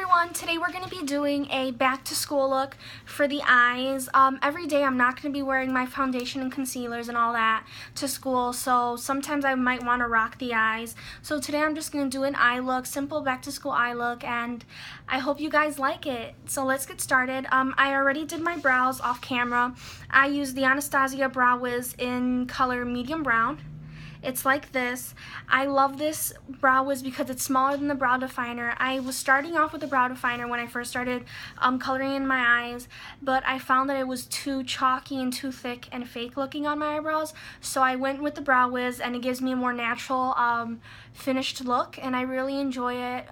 everyone, today we're going to be doing a back to school look for the eyes. Every day I'm not going to be wearing my foundation and concealers and all that to school, so sometimes I might want to rock the eyes. So today I'm just going to do an eye look, simple back to school eye look, and I hope you guys like it. So let's get started. I already did my brows off camera. I used the Anastasia Brow Wiz in color medium brown. It's like this. I love this Brow Wiz because it's smaller than the brow definer. I was starting off with the brow definer when I first started coloring in my eyes, but I found that it was too chalky and too thick and fake looking on my eyebrows, so I went with the Brow Wiz, and it gives me a more natural finished look, and I really enjoy it.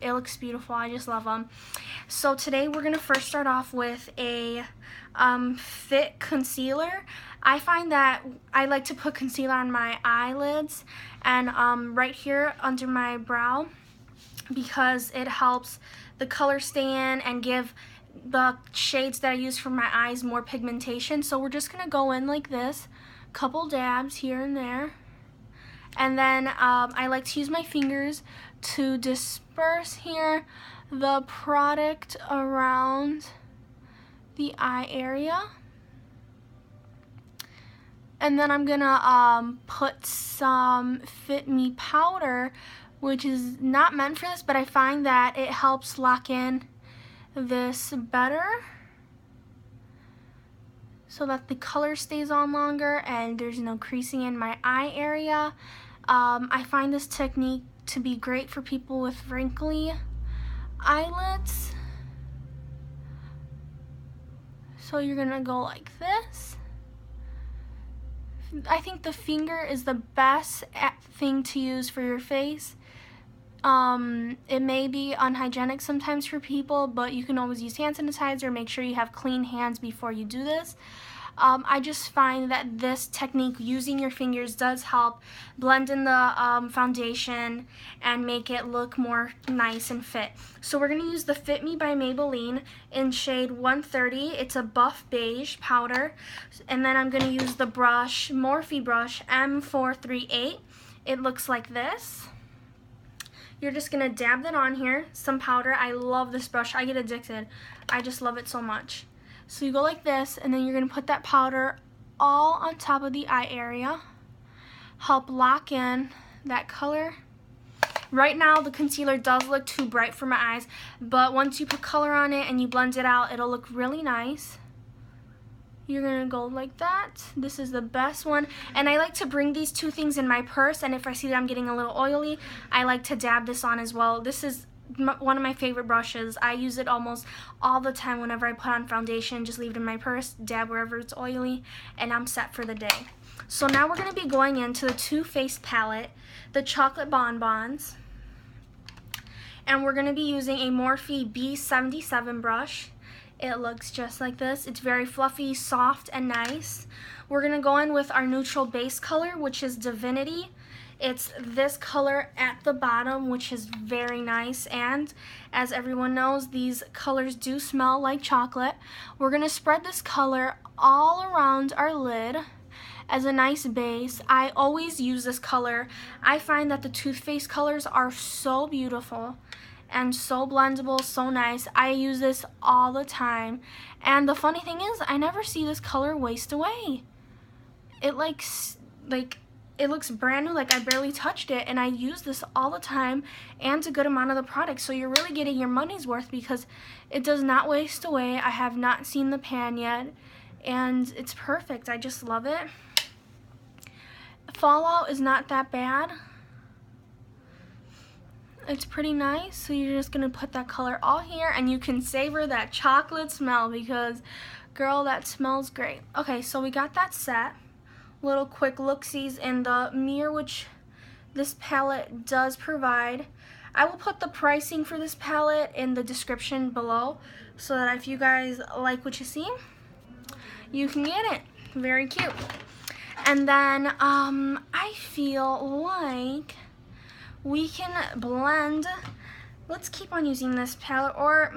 It looks beautiful. I just love them. So today we're going to first start off with a Fit concealer. I find that I like to put concealer on my eyelids and right here under my brow because it helps the color stay in and give the shades that I use for my eyes more pigmentation. So we're just going to go in like this, couple dabs here and there. And then I like to use my fingers to disperse here the product around the eye area. And then I'm gonna put some Fit Me powder, which is not meant for this, but I find that it helps lock in this better so that the color stays on longer and there's no creasing in my eye area. I find this technique to be great for people with wrinkly eyelids. So you're gonna go like this. I think the finger is the best thing to use for your face. It may be unhygienic sometimes for people, but you can always use hand sanitizer. Make sure you have clean hands before you do this. I just find that this technique, using your fingers, does help blend in the foundation and make it look more nice and fit. So we're going to use the Fit Me by Maybelline in shade 130. It's a buff beige powder. And then I'm going to use the brush, Morphe brush M438. It looks like this. You're just going to dab that on here, some powder. I love this brush. I get addicted. I just love it so much. So you go like this, and then you're going to put that powder all on top of the eye area. Help lock in that color. Right now, the concealer does look too bright for my eyes, but once you put color on it and you blend it out, it'll look really nice. You're going to go like that. This is the best one. And I like to bring these two things in my purse, and if I see that I'm getting a little oily, I like to dab this on as well. This is one of my favorite brushes. I use it almost all the time whenever I put on foundation. Just leave it in my purse, dab wherever it's oily, and I'm set for the day. So now we're going to be going into the Too Faced palette, the Chocolate Bonbons, and we're going to be using a Morphe B77 brush. It looks just like this. It's very fluffy, soft, and nice. We're going to go in with our neutral base color, which is Divinity. It's this color at the bottom, which is very nice, and as everyone knows, these colors do smell like chocolate. We're going to spread this color all around our lid as a nice base. I always use this color. I find that the Too Faced colors are so beautiful and so blendable, so nice. I use this all the time, and the funny thing is, I never see this color waste away. It it looks brand new, like I barely touched it, and I use this all the time and a good amount of the product, so you're really getting your money's worth because it does not waste away. I have not seen the pan yet, and it's perfect. I just love it. Fallout is not that bad. It's pretty nice, so you're just going to put that color all here, and you can savor that chocolate smell because, girl, that smells great. Okay, so we got that set. Little quick look-sees in the mirror, which this palette does provide. I will put the pricing for this palette in the description below so that if you guys like what you see, you can get it. Very cute. And then I feel like we can blend. Let's keep on using this palette, or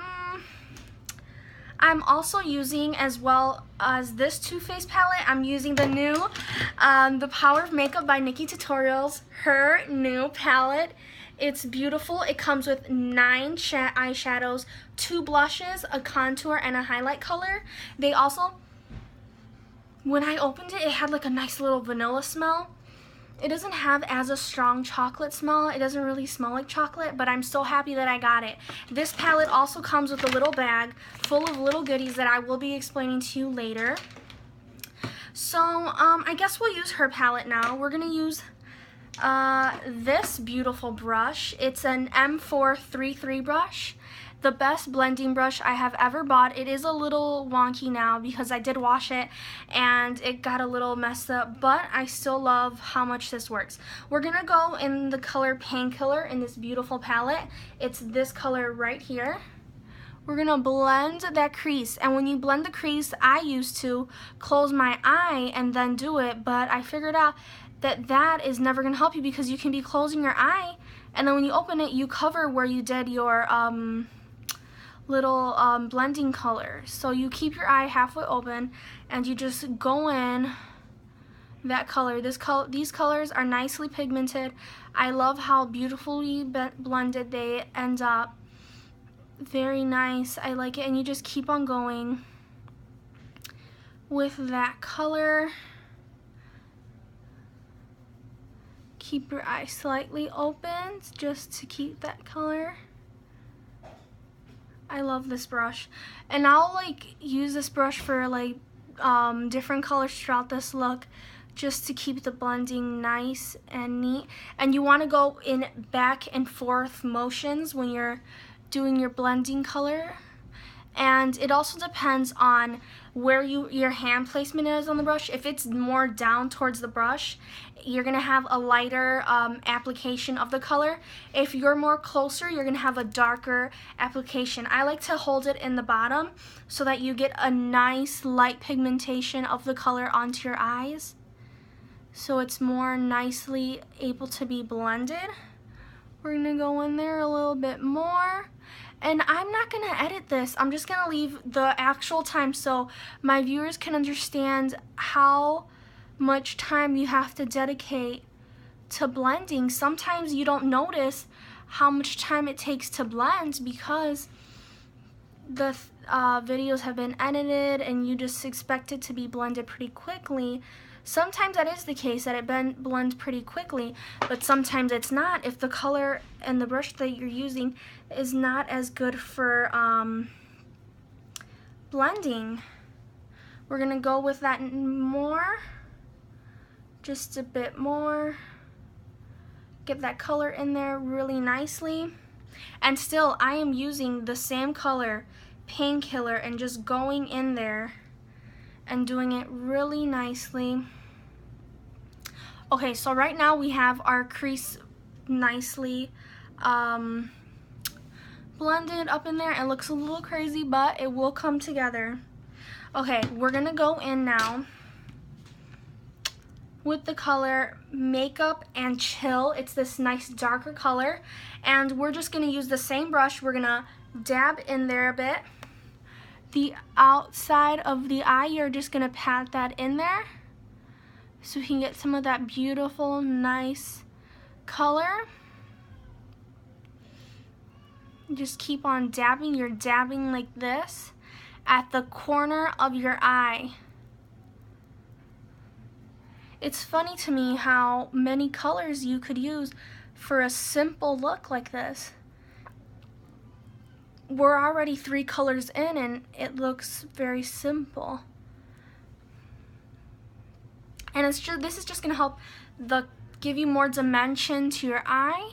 I'm also using, as well as this Too Faced palette, I'm using the new The Power of Makeup by Nikkie Tutorials, her new palette. It's beautiful. It comes with 9 eyeshadows, 2 blushes, a contour, and a highlight color. They also, when I opened it, it had like a nice little vanilla smell. It doesn't have as a strong chocolate smell. It doesn't really smell like chocolate, but I'm so happy that I got it. This palette also comes with a little bag full of little goodies that I will be explaining to you later. So I guess we'll use her palette now. We're gonna use this beautiful brush. It's an M433 brush. The best blending brush I have ever bought. It is a little wonky now because I did wash it and it got a little messed up, but I still love how much this works. We're gonna go in the color Painkiller in this beautiful palette. It's this color right here. We're gonna blend that crease, and when you blend the crease, I used to close my eye and then do it, but I figured out that that is never gonna help you because you can be closing your eye and then when you open it, you cover where you did your little blending color. So you keep your eye halfway open and you just go in that color. These colors are nicely pigmented. I love how beautifully blended they end up. Very nice. I like it, and you just keep on going with that color. Keep your eye slightly open just to keep that color. I love this brush, and I'll like use this brush for like different colors throughout this look just to keep the blending nice and neat. And you want to go in back and forth motions when you're doing your blending color. And it also depends on where your hand placement is on the brush. If it's more down towards the brush, you're gonna have a lighter application of the color. If you're more closer, you're gonna have a darker application. I like to hold it in the bottom so that you get a nice light pigmentation of the color onto your eyes, so it's more nicely able to be blended. We're gonna go in there a little bit more. And I'm not going to edit this. I'm just going to leave the actual time so my viewers can understand how much time you have to dedicate to blending. Sometimes you don't notice how much time it takes to blend because the videos have been edited and you just expect it to be blended pretty quickly. Sometimes that is the case, that it blends pretty quickly, but sometimes it's not if the color and the brush that you're using is not as good for blending. We're gonna go with that more, just a bit more. Get that color in there really nicely. And still, I am using the same color, Painkiller, and just going in there and doing it really nicely. Okay, so right now we have our crease nicely blended up in there. It looks a little crazy, but it will come together. Okay, we're gonna go in now with the color Makeup and Chill. It's this nice darker color, and we're just gonna use the same brush. We're gonna dab in there a bit. The outside of the eye, you're just gonna pat that in there so you can get some of that beautiful, nice color. Just keep on dabbing. You're dabbing like this at the corner of your eye. It's funny to me how many colors you could use for a simple look like this. We're already 3 colors in and it looks very simple. And it's just, this is just gonna help give you more dimension to your eye,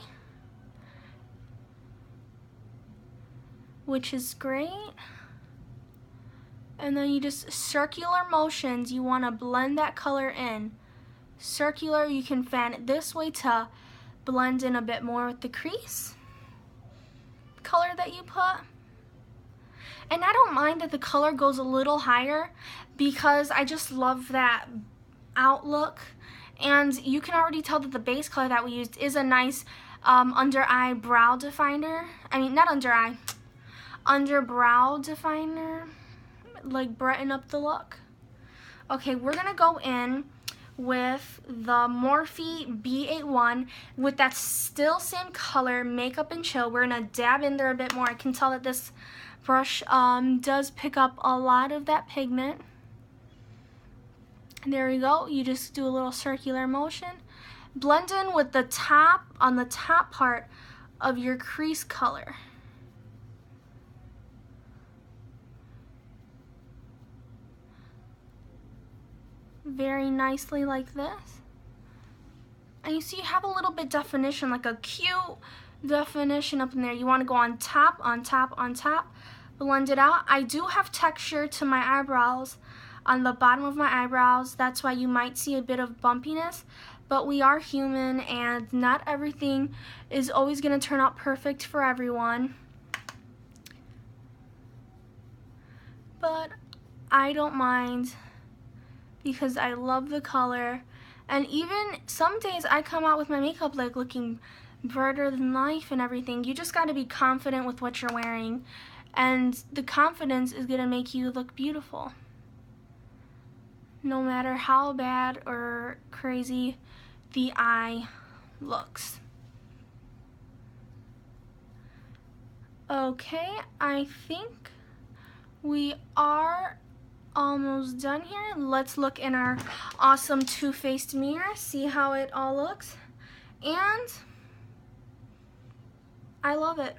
which is great. And then you just circular motions, you wanna blend that color in. Circular, you can fan it this way to blend in a bit more with the crease color that you put. And I don't mind that the color goes a little higher because I just love that outlook. And you can already tell that the base color that we used is a nice under eye brow definer. I mean, not under eye, under brow definer, like brighten up the look. Okay, we're gonna go in with the Morphe B81 with that still same color, Makeup and Chill. We're going to dab in there a bit more. I can tell that this brush does pick up a lot of that pigment. There we go. You just do a little circular motion. Blend in with the top, on the top part of your crease color. Very nicely like this. And you see you have a little bit definition, like a cute definition up in there. You want to go on top, on top, on top, blend it out. I do have texture to my eyebrows on the bottom of my eyebrows. That's why you might see a bit of bumpiness, but we are human and not everything is always going to turn out perfect for everyone. But I don't mind, because I love the color. And even some days I come out with my makeup like looking brighter than life and everything. You just got to be confident with what you're wearing, and the confidence is going to make you look beautiful, no matter how bad or crazy the eye looks. Okay, I think we are almost done here. Let's look in our awesome Too Faced mirror, see how it all looks. And I love it.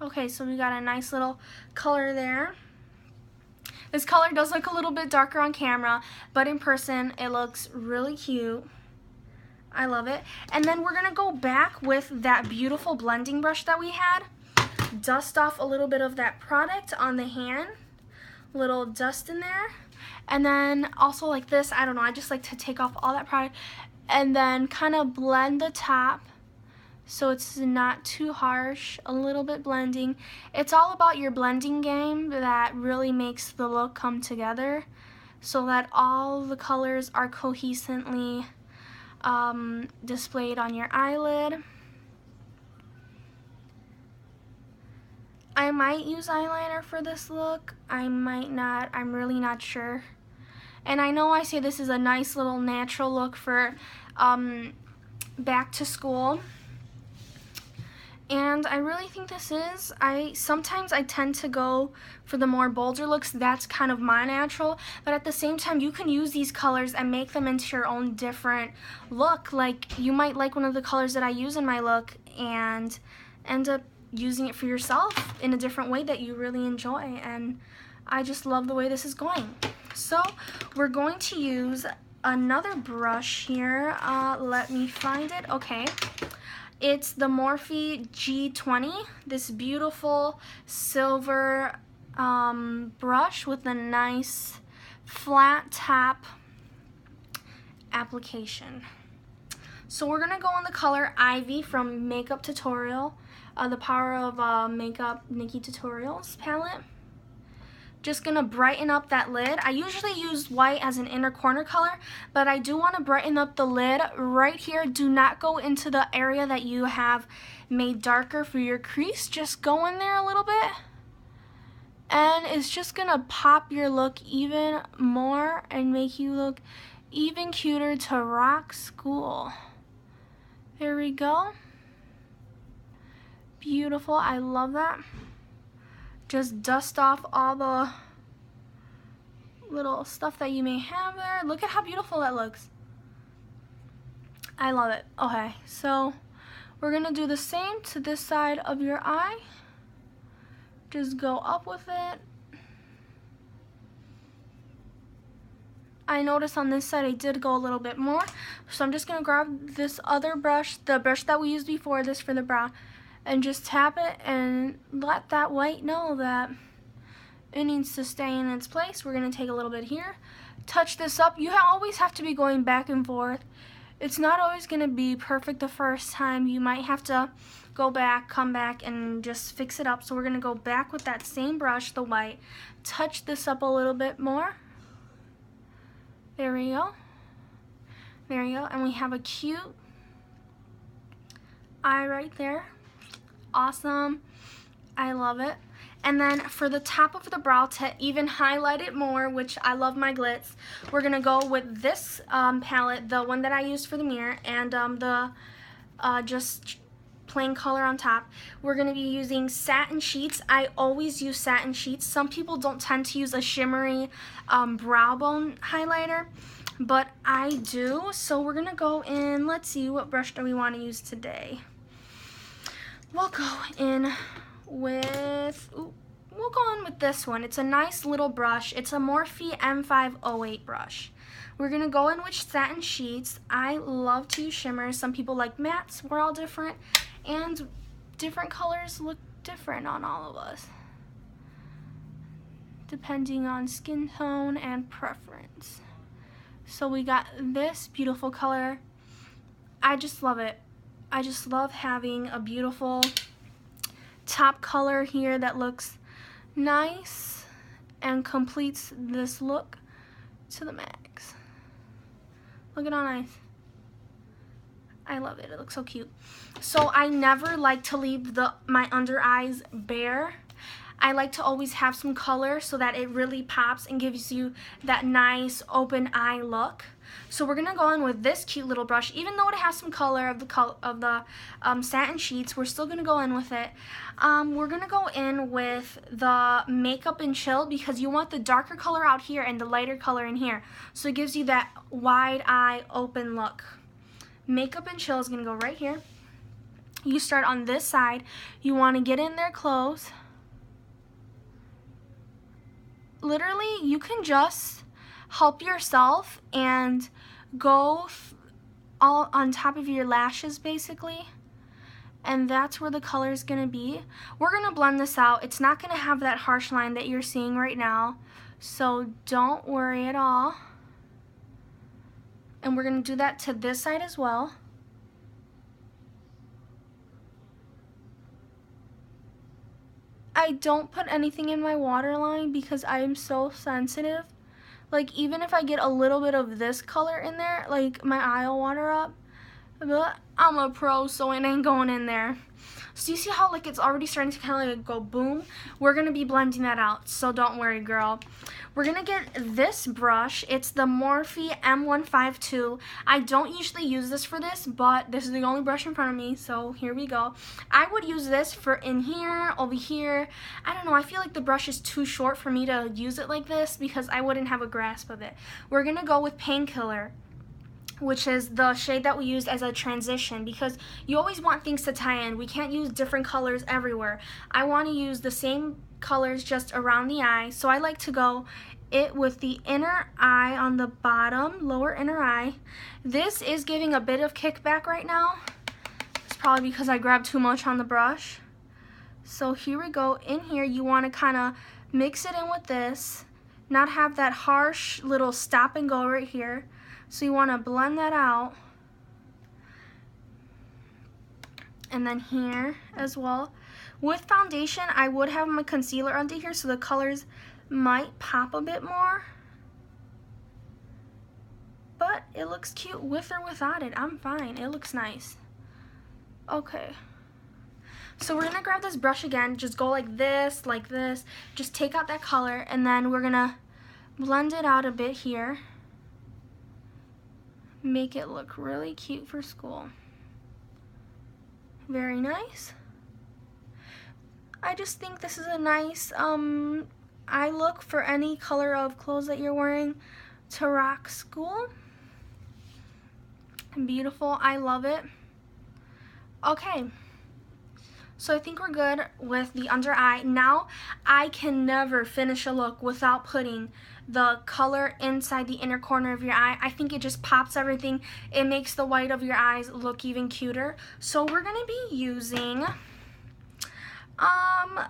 Okay, so we got a nice little color there. This color does look a little bit darker on camera, but in person it looks really cute. I love it. And then we're gonna go back with that beautiful blending brush that we had. Dust off a little bit of that product on the hand. Little dust in there, and then also like this, I don't know, I just like to take off all that product and then kind of blend the top so it's not too harsh, a little bit blending. It's all about your blending game that really makes the look come together so that all the colors are cohesively displayed on your eyelid. I might use eyeliner for this look, I might not, I'm really not sure. And I know I say this is a nice little natural look for back to school. And I really think this is, sometimes I tend to go for the more bolder looks, that's kind of my natural, but at the same time you can use these colors and make them into your own different look. Like you might like one of the colors that I use in my look and end up using it for yourself in a different way that you really enjoy, and I just love the way this is going. So we're going to use another brush here. Let me find it. Okay, it's the Morphe G20, this beautiful silver brush with a nice flat top application. So we're gonna go on the color Ivy from Makeup Tutorial, the Power of Makeup Nikkie Tutorials palette. Just gonna brighten up that lid. I usually use white as an inner corner color, but I do want to brighten up the lid right here. Do not go into the area that you have made darker for your crease. Just go in there a little bit, and it's just gonna pop your look even more and make you look even cuter to rock school. There we go. Beautiful, I love that. Just dust off all the little stuff that you may have there. Look at how beautiful that looks. I love it. Okay, so we're gonna do the same to this side of your eye. Just go up with it. I noticed on this side I did go a little bit more, so I'm just gonna grab this other brush, the brush that we used before this for the brow, and just tap it and let that white know that it needs to stay in its place. We're gonna take a little bit here, touch this up. You always have to be going back and forth. It's not always gonna be perfect the first time. You might have to go back, come back, and just fix it up. So we're gonna go back with that same brush, the white, touch this up a little bit more. There we go. There we go. And we have a cute eye right there. Awesome. I love it. And then for the top of the brow, to even highlight it more, which I love my glitz, we're going to go with this palette, the one that I used for the mirror, and the just plain color on top. We're going to be using Satin Sheets. I always use Satin Sheets. Some people don't tend to use a shimmery brow bone highlighter, but I do. So we're going to go in, let's see, what brush do we want to use today? We'll go in with, we'll go in with this one. It's a nice little brush. It's a Morphe M508 brush. We're going to go in with Satin Sheets. I love to use shimmers. Some people like mattes. We're all different. And different colors look different on all of us, depending on skin tone and preference. So we got this beautiful color. I just love it. I just love having a beautiful top color here that looks nice and completes this look to the max. Look at how nice. I love it. It looks so cute. So I never like to leave my under eyes bare. I like to always have some color so that it really pops and gives you that nice open eye look. So we're gonna go in with this cute little brush. Even though it has some color of the Satin Sheets, we're still gonna go in with it. We're gonna go in with the Makeup and Chill because you want the darker color out here and the lighter color in here. So it gives you that wide eye open look. Makeup and Chill is gonna go right here. You start on this side. You wanna get in there close. Literally, you can just help yourself and go all on top of your lashes basically, and that's where the color is going to be. We're going to blend this out. It's not going to have that harsh line that you're seeing right now, so don't worry at all. And we're going to do that to this side as well. I don't put anything in my waterline because I am so sensitive. Like, even if I get a little bit of this color in there, like, my eye will water up. But I'm a pro, so it ain't going in there. So you see how, like, it's already starting to kind of like go boom? We're going to be blending that out, so don't worry, girl. We're going to get this brush. It's the Morphe M152. I don't usually use this for this, but this is the only brush in front of me, so here we go. I would use this for in here, over here. I don't know, I feel like the brush is too short for me to use it like this because I wouldn't have a grasp of it. We're going to go with Painkiller, which is the shade that we used as a transition, because you always want things to tie in. We can't use different colors everywhere. I want to use the same colors just around the eye, so I like to go it with the inner eye on the bottom, lower inner eye. This is giving a bit of kickback right now. It's probably because I grabbed too much on the brush. So here we go. In here, you want to kind of mix it in with this, not have that harsh little stop and go right here. So you want to blend that out. And then here as well. With foundation, I would have my concealer under here so the colors might pop a bit more. But it looks cute with or without it. I'm fine. It looks nice. Okay. So we're going to grab this brush again. Just go like this, like this. Just take out that color, and then we're going to blend it out a bit here. Make it look really cute for school. Very nice. I just think this is a nice eye look for any color of clothes that you're wearing to rock school. Beautiful. I love it. Okay. So I think we're good with the under eye. Now, I can never finish a look without putting the color inside the inner corner of your eye. I think it just pops everything. It makes the white of your eyes look even cuter. So we're going to be using,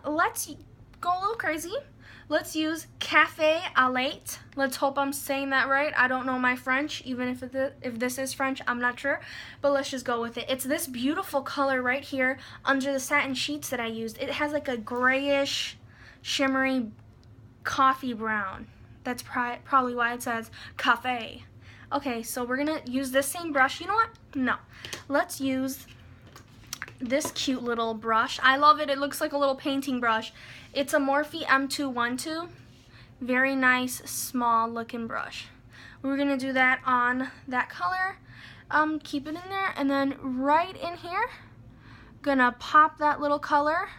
let's go a little crazy. Let's use Cafe au Lait. Let's hope I'm saying that right. I don't know my French, even if this is French, I'm not sure. But let's just go with it. It's this beautiful color right here under the Satin Sheets that I used. It has like a grayish, shimmery coffee brown. That's probably why it says Cafe. Okay, so we're going to use this same brush. You know what? No. Let's use this cute little brush. I love it. It looks like a little painting brush. It's a Morphe M212. Very nice, small looking brush. We're gonna do that on that color. Keep it in there, and then right in here, gonna pop that little color.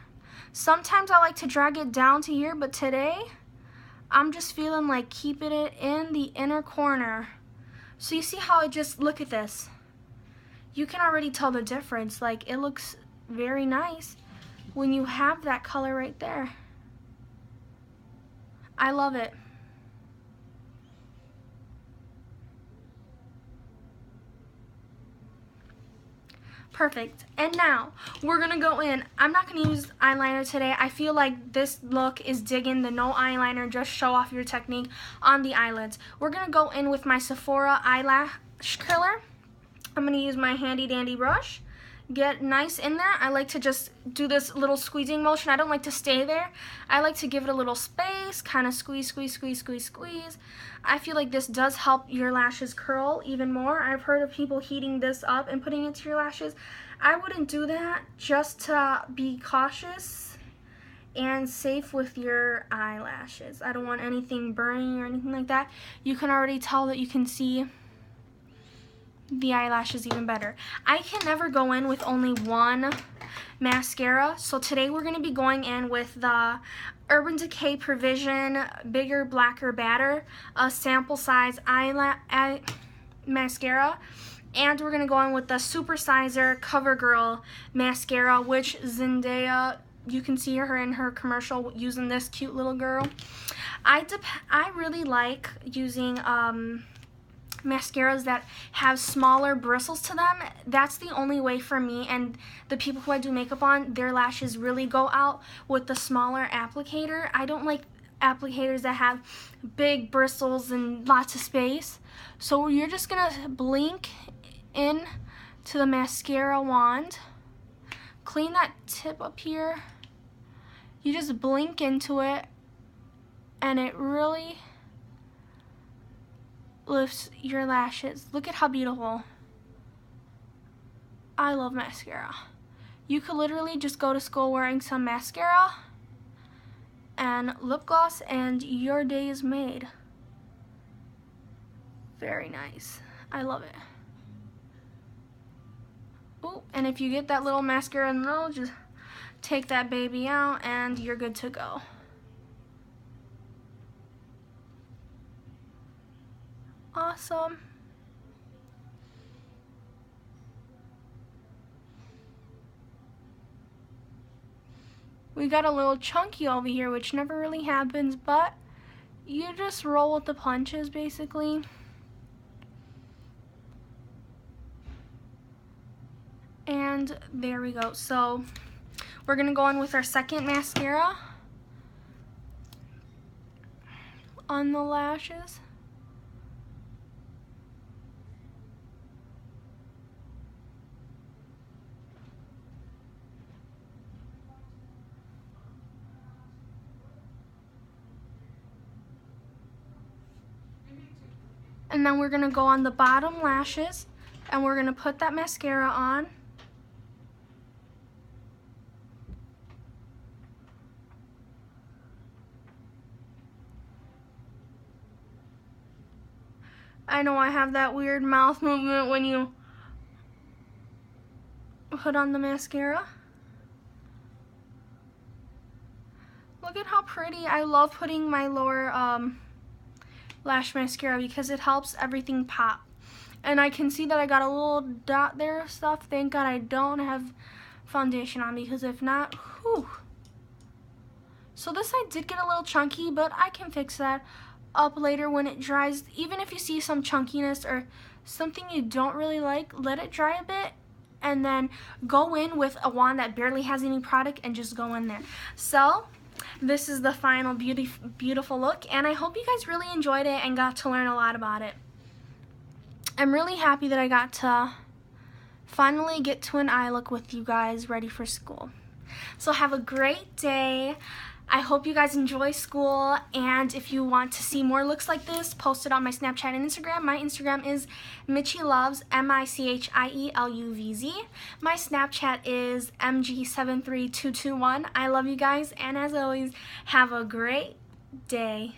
Sometimes I like to drag it down to here, but today I'm just feeling like keeping it in the inner corner. So you see how it just, look at this. You can already tell the difference. Like, it looks very nice when you have that color right there. I love it. Perfect. And now we're gonna go in. I'm not gonna use eyeliner today. I feel like this look is digging the no eyeliner, just show off your technique on the eyelids. We're gonna go in with my Sephora eyelash curler. I'm gonna use my handy dandy brush. Get nice in there. I like to just do this little squeezing motion. I don't like to stay there. I like to give it a little space, kind of squeeze, squeeze, squeeze, squeeze, squeeze. I feel like this does help your lashes curl even more. I've heard of people heating this up and putting it to your lashes. I wouldn't do that, just to be cautious and safe with your eyelashes. I don't want anything burning or anything like that. You can already tell that you can see the eyelashes even better. I can never go in with only one mascara, so today we're going to be going in with the Urban Decay Provision Bigger Blacker Badder, a sample size mascara, and we're going to go in with the Supersizer CoverGirl mascara, which Zendaya, you can see her in her commercial using this cute little girl. I really like using mascaras that have smaller bristles to them. That's the only way for me and the people who I do makeup on, their lashes really go out with the smaller applicator. I don't like applicators that have big bristles and lots of space. So you're just gonna blink in to the mascara wand, clean that tip up here, you just blink into it, and it really lifts your lashes. Look at how beautiful. I love mascara. You could literally just go to school wearing some mascara and lip gloss and your day is made. Very nice. I love it. Ooh, and if you get that little mascara in the middle, just take that baby out and you're good to go. Awesome. We got a little chunky over here, which never really happens, but you just roll with the punches basically. And there we go. So we're gonna go on with our second mascara on the lashes. And then we're going to go on the bottom lashes and we're going to put that mascara on. I know I have that weird mouth movement when you put on the mascara. Look at how pretty. I love putting my lower lash mascara because it helps everything pop. And I can see that I got a little dot there of stuff. Thank God I don't have foundation on, because if not, whew. So this side did get a little chunky, but I can fix that up later when it dries. Even if you see some chunkiness or something you don't really like, let it dry a bit and then go in with a wand that barely has any product and just go in there. So this is the final beautiful look, and I hope you guys really enjoyed it and got to learn a lot about it. I'm really happy that I got to finally get to an eye look with you guys ready for school. So have a great day. I hope you guys enjoy school, and if you want to see more looks like this, post it on my Snapchat and Instagram. My Instagram is MichieLuvz, MichieLuvz. My Snapchat is MG73221. I love you guys, and as always, have a great day.